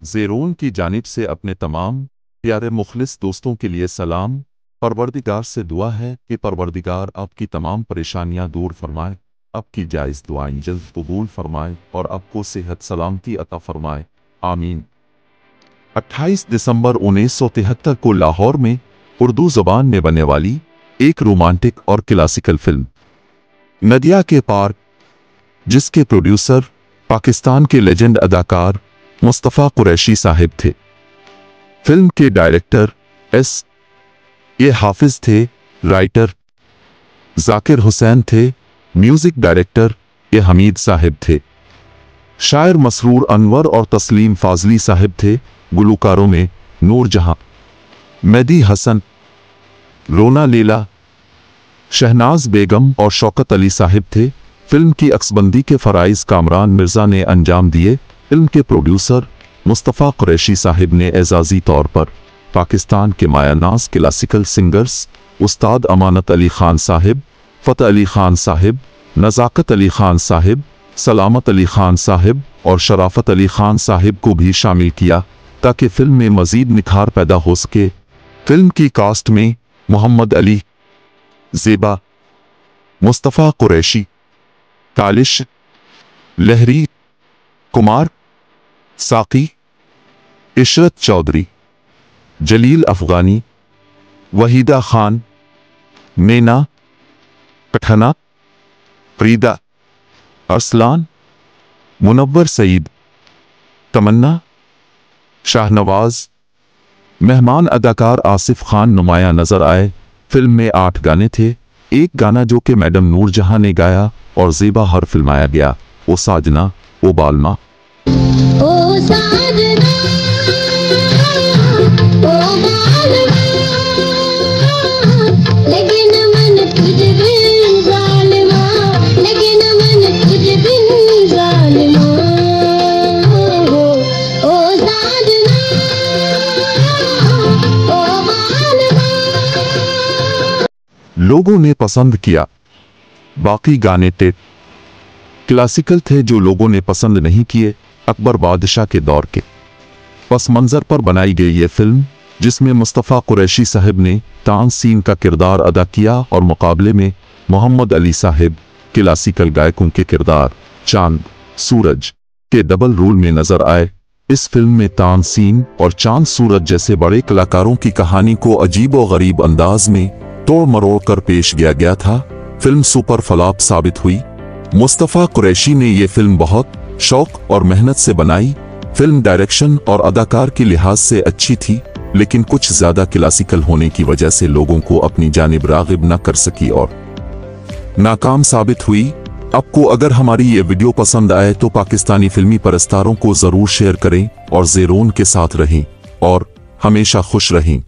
ज़ेरोन की जानिब से अपने तमाम प्यारे मुखलिस दोस्तों के लिए सलाम। परवरदिगार से दुआ है कि परवरदिगार आपकी तमाम परेशानियां दूर फरमाए, आपकी जायज़ दुआएं जल्द कबूल फरमाए और आपको सेहत सलामती अता फरमाए, आमीन। 28 दिसंबर 1973 को लाहौर में उर्दू ज़बान में बनने वाली एक रोमांटिक और क्लासिकल फिल्म नदिया के पार, जिसके प्रोड्यूसर पाकिस्तान के लेजेंड अदाकार मुस्तफ़ा कुरैशी साहिब थे। फिल्म के डायरेक्टर ए हाफिज थे, राइटर जाकिर हुसैन थे, म्यूजिक डायरेक्टर ए हमीद साहिब थे, शायर मसरूर अनवर और तस्लीम फाजली साहिब थे, गुलकारों में नूर जहां, मेहदी हसन, रोना लीला, शहनाज बेगम और शौकत अली साहिब थे। फिल्म की अक्सबंदी के फराइज कामरान मिर्ज़ा ने अंजाम दिए। फिल्म के प्रोड्यूसर मुस्तफ़ा कुरैशी साहिब ने एजाज़ी तौर पर पाकिस्तान के मायानाज़ क्लासिकल सिंगर्स उस्ताद अमानत अली ख़ान साहिब, फ़तेह अली ख़ान साहिब, नज़ाकत अली ख़ान साहिब, सलामत अली ख़ान साहिब और शराफत अली ख़ान साहिब को भी शामिल किया ताकि फ़िल्म में मज़ीद निखार पैदा हो सके। फिल्म की कास्ट में मोहम्मद अली, ज़ेबा, मुस्तफ़ा कुरैशी, तालिश, लहरी, कुमार, साकी, इशरत चौधरी, जलील अफ़गानी, वहीदा खान, मीना, पठना, फरीदा, अरसलान, मुनव्वर सईद, तमन्ना, शाहनवाज, मेहमान अदाकार आसिफ खान नुमाया नजर आए। फिल्म में 8 गाने थे, एक गाना जो कि मैडम नूर जहां ने गाया और ज़ेबा हर फिल्माया गया, ओ साजना ओ बालमा। ओ साजना ओ बालमा, लेकिन मन तुझ बिन ज़ालिमा, लेकिन मन तुझ बिन ज़ालिमा, ओ साजना ओ बालमा। लोगों ने पसंद किया। बाकी गाने क्लासिकल थे जो लोगों ने पसंद नहीं किए। अकबर बादशाह के दौर के पस मंजर पर बनाई गई ये फिल्म, जिसमें मुस्तफ़ा कुरैशी साहब ने तानसीन का किरदार अदा किया और मुकाबले में मोहम्मद अली साहब क्लासिकल गायकों के किरदार चांद सूरज के डबल रोल में नजर आए। इस फिल्म में तानसीन और चांद सूरज जैसे बड़े कलाकारों की कहानी को अजीब व गरीब अंदाज में तोड़ मरोड़ कर पेश किया गया था। फिल्म सुपर फ्लॉप साबित हुई। मुस्तफ़ा कुरैशी ने यह फिल्म बहुत शौक और मेहनत से बनाई। फिल्म डायरेक्शन और अदाकार के लिहाज से अच्छी थी, लेकिन कुछ ज्यादा क्लासिकल होने की वजह से लोगों को अपनी जानिब राग़िब न कर सकी और नाकाम साबित हुई। आपको अगर हमारी ये वीडियो पसंद आए तो पाकिस्तानी फिल्मी परस्तारों को जरूर शेयर करें और ज़ेरोन के साथ रहें और हमेशा खुश रहें।